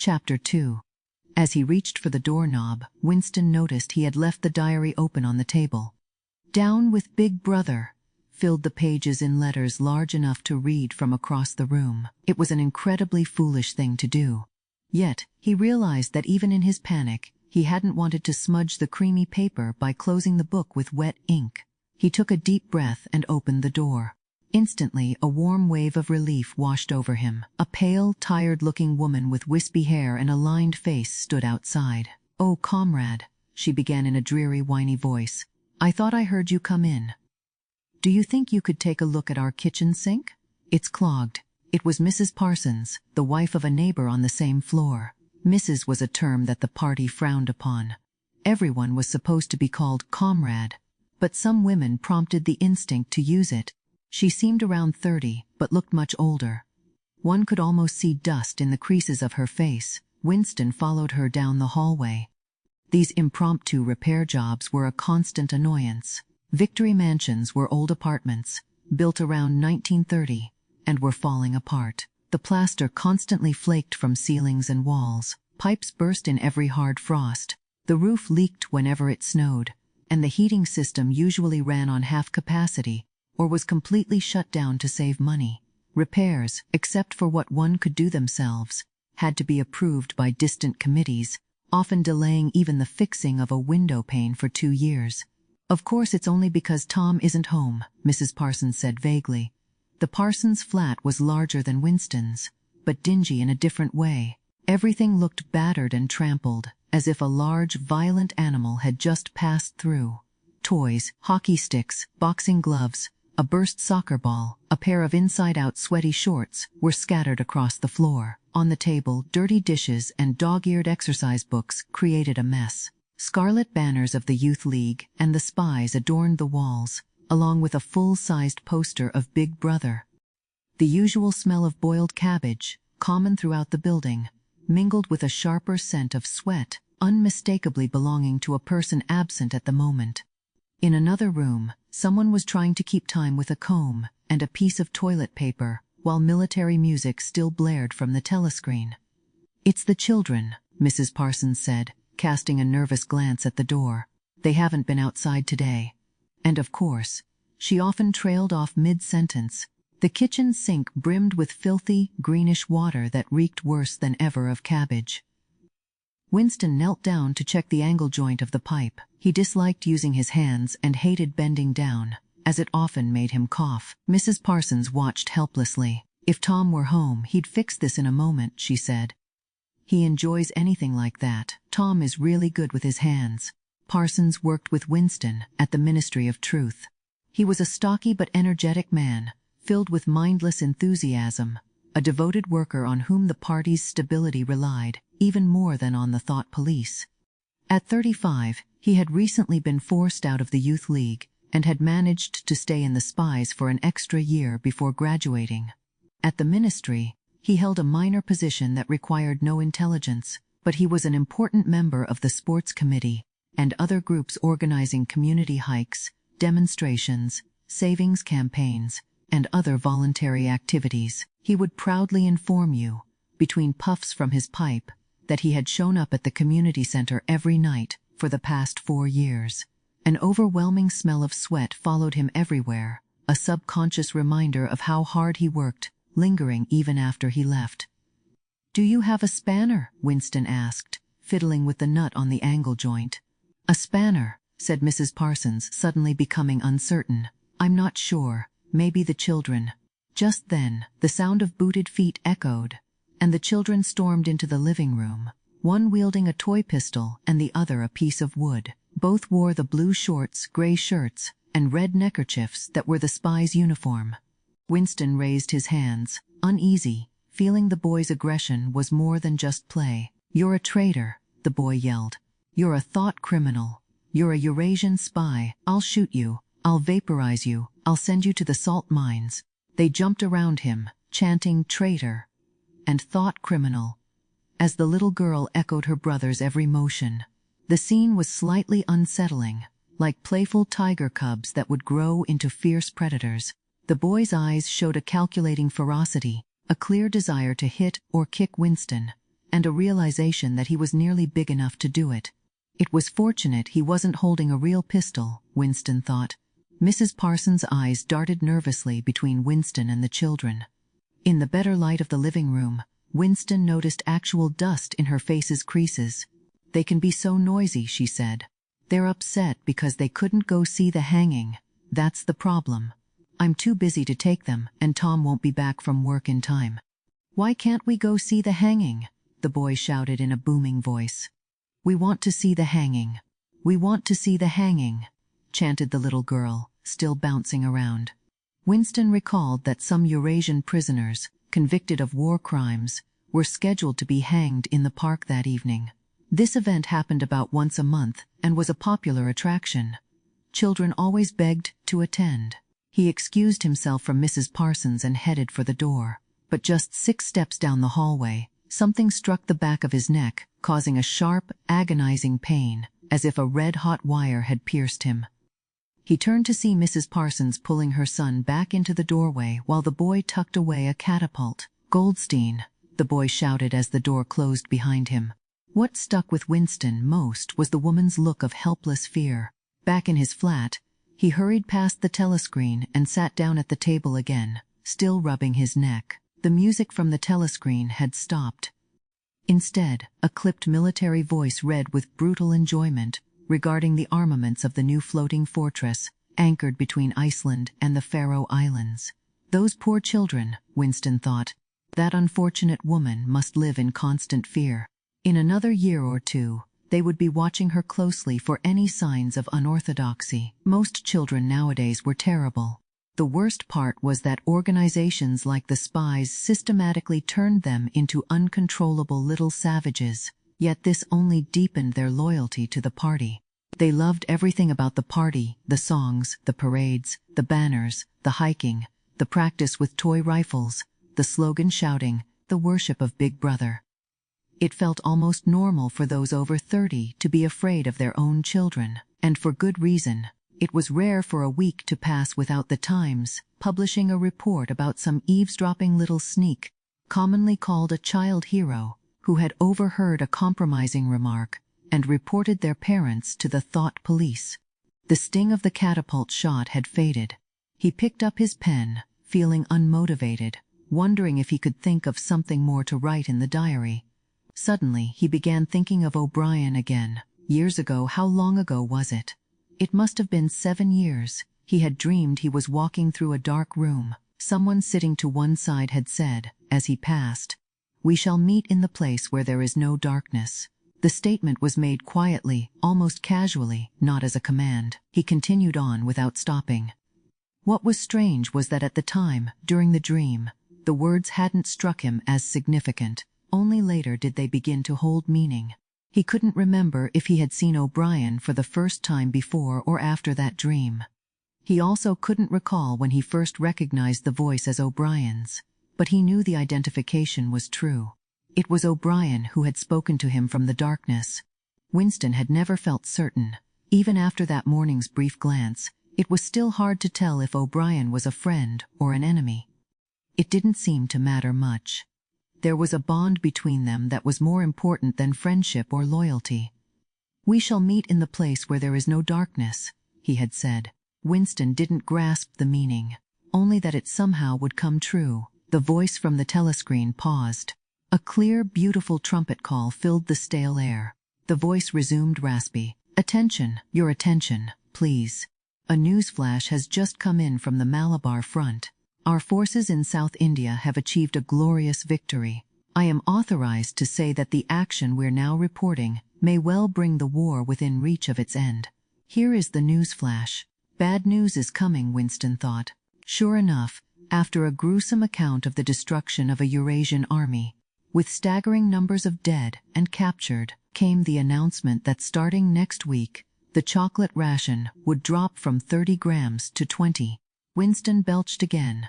Chapter 2. As he reached for the doorknob, Winston noticed he had left the diary open on the table. "Down with Big Brother," filled the pages in letters large enough to read from across the room. It was an incredibly foolish thing to do. Yet, he realized that even in his panic, he hadn't wanted to smudge the creamy paper by closing the book with wet ink. He took a deep breath and opened the door. Instantly, a warm wave of relief washed over him. A pale, tired-looking woman with wispy hair and a lined face stood outside. "Oh, comrade," she began in a dreary, whiny voice. "I thought I heard you come in. Do you think you could take a look at our kitchen sink? It's clogged." It was Mrs. Parsons, the wife of a neighbor on the same floor. Mrs. was a term that the party frowned upon. Everyone was supposed to be called comrade, but some women prompted the instinct to use it. She seemed around 30, but looked much older. One could almost see dust in the creases of her face. Winston followed her down the hallway. These impromptu repair jobs were a constant annoyance. Victory Mansions were old apartments, built around 1930, and were falling apart. The plaster constantly flaked from ceilings and walls. Pipes burst in every hard frost. The roof leaked whenever it snowed, and the heating system usually ran on half capacity, or was completely shut down to save money. Repairs, except for what one could do themselves, had to be approved by distant committees, often delaying even the fixing of a window pane for 2 years. "Of course it's only because Tom isn't home," Mrs. Parsons said vaguely. The Parsons flat was larger than Winston's, but dingy in a different way. Everything looked battered and trampled, as if a large, violent animal had just passed through. Toys, hockey sticks, boxing gloves, a burst soccer ball, a pair of inside-out sweaty shorts were scattered across the floor. On the table, dirty dishes and dog-eared exercise books created a mess. Scarlet banners of the Youth League and the Spies adorned the walls, along with a full-sized poster of Big Brother. The usual smell of boiled cabbage, common throughout the building, mingled with a sharper scent of sweat, unmistakably belonging to a person absent at the moment. In another room, someone was trying to keep time with a comb and a piece of toilet paper, while military music still blared from the telescreen. "It's the children," Mrs. Parsons said, casting a nervous glance at the door. "They haven't been outside today." And of course, she often trailed off mid-sentence. The kitchen sink brimmed with filthy, greenish water that reeked worse than ever of cabbage. Winston knelt down to check the angle joint of the pipe. He disliked using his hands and hated bending down, as it often made him cough. Mrs. Parsons watched helplessly. "If Tom were home, he'd fix this in a moment," she said. "He enjoys anything like that. Tom is really good with his hands." Parsons worked with Winston at the Ministry of Truth. He was a stocky but energetic man, filled with mindless enthusiasm, a devoted worker on whom the party's stability relied, even more than on the thought police. At 35, he had recently been forced out of the Youth League and had managed to stay in the Spies for an extra year before graduating. At the ministry, he held a minor position that required no intelligence, but he was an important member of the sports committee and other groups organizing community hikes, demonstrations, savings campaigns, and other voluntary activities. He would proudly inform you, between puffs from his pipe, that he had shown up at the community center every night for the past 4 years. An overwhelming smell of sweat followed him everywhere, a subconscious reminder of how hard he worked, lingering even after he left. "Do you have a spanner?" Winston asked, fiddling with the nut on the angle joint. "A spanner," said Mrs. Parsons, suddenly becoming uncertain. "I'm not sure. Maybe the children." Just then, the sound of booted feet echoed, and the children stormed into the living room, one wielding a toy pistol and the other a piece of wood. Both wore the blue shorts, gray shirts, and red neckerchiefs that were the Spies' uniform. Winston raised his hands, uneasy, feeling the boy's aggression was more than just play. "You're a traitor," the boy yelled. "You're a thought criminal. You're a Eurasian spy. I'll shoot you. I'll vaporize you. I'll send you to the salt mines." They jumped around him, chanting "traitor" and "thought criminal," as the little girl echoed her brother's every motion. The scene was slightly unsettling, like playful tiger cubs that would grow into fierce predators. The boy's eyes showed a calculating ferocity, a clear desire to hit or kick Winston, and a realization that he was nearly big enough to do it. It was fortunate he wasn't holding a real pistol, Winston thought. Mrs. Parsons' eyes darted nervously between Winston and the children. In the better light of the living room, Winston noticed actual dust in her face's creases. "They can be so noisy," she said. "They're upset because they couldn't go see the hanging. That's the problem. I'm too busy to take them, and Tom won't be back from work in time." "Why can't we go see the hanging?" the boy shouted in a booming voice. "We want to see the hanging. We want to see the hanging," chanted the little girl, still bouncing around. Winston recalled that some Eurasian prisoners, convicted of war crimes, were scheduled to be hanged in the park that evening. This event happened about once a month and was a popular attraction. Children always begged to attend. He excused himself from Mrs. Parsons and headed for the door. But just 6 steps down the hallway, something struck the back of his neck, causing a sharp, agonizing pain, as if a red-hot wire had pierced him. He turned to see Mrs. Parsons pulling her son back into the doorway while the boy tucked away a catapult. "Goldstein," the boy shouted as the door closed behind him. What stuck with Winston most was the woman's look of helpless fear. Back in his flat, he hurried past the telescreen and sat down at the table again, still rubbing his neck. The music from the telescreen had stopped. Instead, a clipped military voice read with brutal enjoyment regarding the armaments of the new floating fortress, anchored between Iceland and the Faroe Islands. Those poor children, Winston thought. That unfortunate woman must live in constant fear. In another year or two, they would be watching her closely for any signs of unorthodoxy. Most children nowadays were terrible. The worst part was that organizations like the Spies systematically turned them into uncontrollable little savages, yet this only deepened their loyalty to the party. They loved everything about the party: the songs, the parades, the banners, the hiking, the practice with toy rifles, the slogan shouting, the worship of Big Brother. It felt almost normal for those over 30 to be afraid of their own children, and for good reason. It was rare for a week to pass without the Times publishing a report about some eavesdropping little sneak, commonly called a child hero, who had overheard a compromising remark and reported their parents to the thought police. The sting of the catapult shot had faded. He picked up his pen, feeling unmotivated, wondering if he could think of something more to write in the diary. Suddenly, he began thinking of O'Brien again. Years ago, how long ago was it? It must have been 7 years. He had dreamed he was walking through a dark room. Someone sitting to one side had said, as he passed, "We shall meet in the place where there is no darkness." The statement was made quietly, almost casually, not as a command. He continued on without stopping. What was strange was that at the time, during the dream, the words hadn't struck him as significant. Only later did they begin to hold meaning. He couldn't remember if he had seen O'Brien for the first time before or after that dream. He also couldn't recall when he first recognized the voice as O'Brien's, but he knew the identification was true. It was O'Brien who had spoken to him from the darkness. Winston had never felt certain. Even after that morning's brief glance, it was still hard to tell if O'Brien was a friend or an enemy. It didn't seem to matter much. There was a bond between them that was more important than friendship or loyalty. "We shall meet in the place where there is no darkness," he had said. Winston didn't grasp the meaning, only that it somehow would come true. The voice from the telescreen paused. A clear, beautiful trumpet call filled the stale air. The voice resumed raspy. "Attention, your attention, please. A news flash has just come in from the Malabar front. Our forces in South India have achieved a glorious victory. I am authorized to say that the action we're now reporting may well bring the war within reach of its end." Here is the news flash. Bad news is coming, Winston thought. Sure enough, after a gruesome account of the destruction of a Eurasian army, with staggering numbers of dead and captured, came the announcement that starting next week, the chocolate ration would drop from 30 grams to 20. Winston belched again.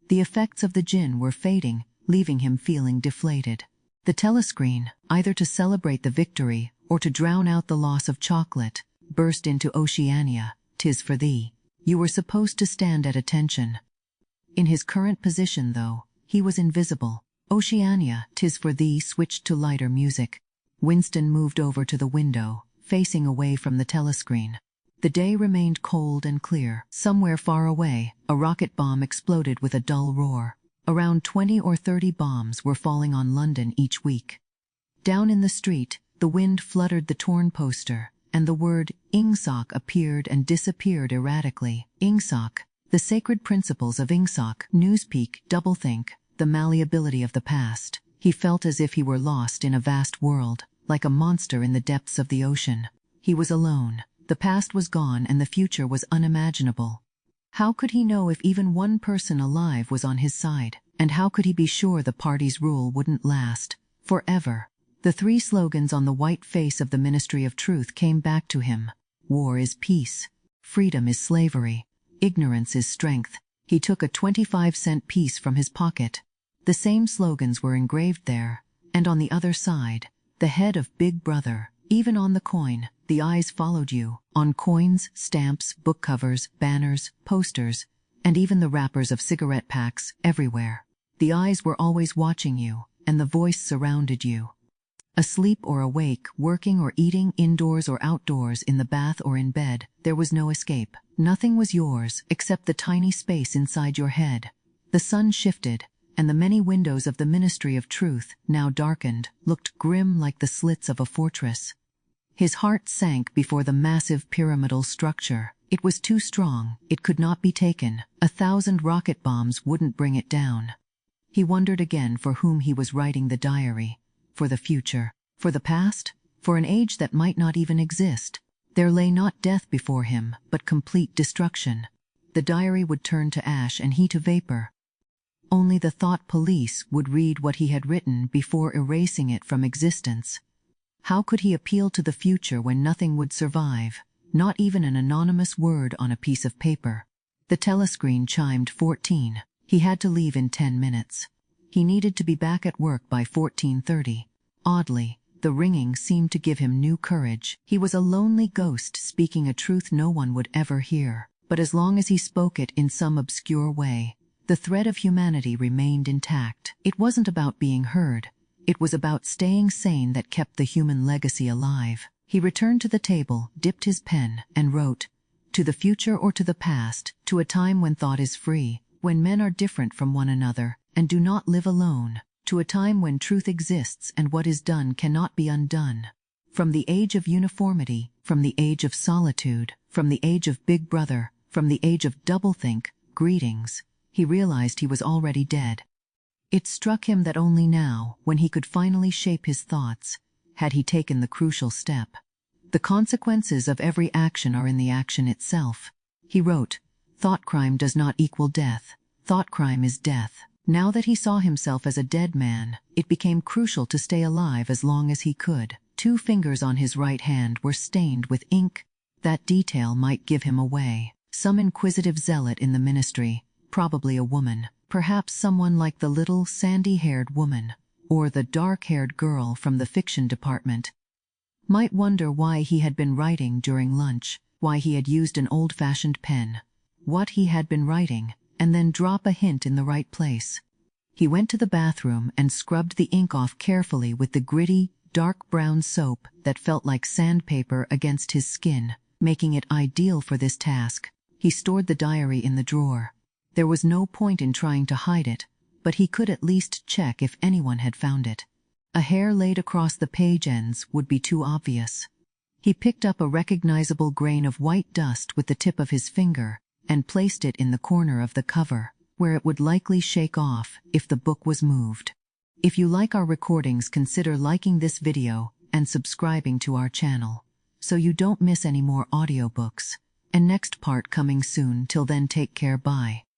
The effects of the gin were fading, leaving him feeling deflated. The telescreen, either to celebrate the victory or to drown out the loss of chocolate, burst into Oceania. "'Tis for thee. You were supposed to stand at attention." In his current position, though, he was invisible. Oceania, 'tis for thee switched to lighter music. Winston moved over to the window, facing away from the telescreen. The day remained cold and clear. Somewhere far away, a rocket bomb exploded with a dull roar. Around 20 or 30 bombs were falling on London each week. Down in the street, the wind fluttered the torn poster, and the word Ingsoc appeared and disappeared erratically. Ingsoc, the sacred principles of Ingsoc, Newspeak, doublethink, the malleability of the past. He felt as if he were lost in a vast world, like a monster in the depths of the ocean. He was alone. The past was gone and the future was unimaginable. How could he know if even one person alive was on his side? And how could he be sure the party's rule wouldn't last forever? The 3 slogans on the white face of the Ministry of Truth came back to him. War is peace. Freedom is slavery. Ignorance is strength. He took a 25-cent piece from his pocket. The same slogans were engraved there, and on the other side, the head of Big Brother. Even on the coin, the eyes followed you. On coins, stamps, book covers, banners, posters, and even the wrappers of cigarette packs, everywhere. The eyes were always watching you, and the voice surrounded you. Asleep or awake, working or eating, indoors or outdoors, in the bath or in bed, there was no escape. Nothing was yours except the tiny space inside your head. The sun shifted, and the many windows of the Ministry of Truth, now darkened, looked grim like the slits of a fortress. His heart sank before the massive pyramidal structure. It was too strong, it could not be taken. 1,000 rocket bombs wouldn't bring it down. He wondered again for whom he was writing the diary. For the future? For the past? For an age that might not even exist? There lay not death before him, but complete destruction. The diary would turn to ash and he to vapor. Only the thought police would read what he had written before erasing it from existence. How could he appeal to the future when nothing would survive, not even an anonymous word on a piece of paper? The telescreen chimed 14. He had to leave in 10 minutes. He needed to be back at work by 14:30. Oddly, the ringing seemed to give him new courage. He was a lonely ghost speaking a truth no one would ever hear. But as long as he spoke it in some obscure way, the thread of humanity remained intact. It wasn't about being heard. It was about staying sane that kept the human legacy alive. He returned to the table, dipped his pen, and wrote, "To the future or to the past, to a time when thought is free, when men are different from one another, and do not live alone, to a time when truth exists and what is done cannot be undone. From the age of uniformity, from the age of solitude, from the age of Big Brother, from the age of doublethink, greetings." He realized he was already dead. It struck him that only now, when he could finally shape his thoughts, had he taken the crucial step. The consequences of every action are in the action itself. He wrote, "Thought crime does not equal death. Thought crime is death." Now that he saw himself as a dead man, it became crucial to stay alive as long as he could. 2 fingers on his right hand were stained with ink. That detail might give him away. Some inquisitive zealot in the ministry, probably a woman, perhaps someone like the little sandy-haired woman, or the dark-haired girl from the fiction department, might wonder why he had been writing during lunch, why he had used an old-fashioned pen, what he had been writing, and then drop a hint in the right place. He went to the bathroom and scrubbed the ink off carefully with the gritty, dark brown soap that felt like sandpaper against his skin, making it ideal for this task. He stored the diary in the drawer. There was no point in trying to hide it, but he could at least check if anyone had found it. A hair laid across the page ends would be too obvious. He picked up a recognizable grain of white dust with the tip of his finger and placed it in the corner of the cover, where it would likely shake off if the book was moved. If you like our recordings, consider liking this video and subscribing to our channel, so you don't miss any more audiobooks. And next part coming soon. Till then, take care, bye.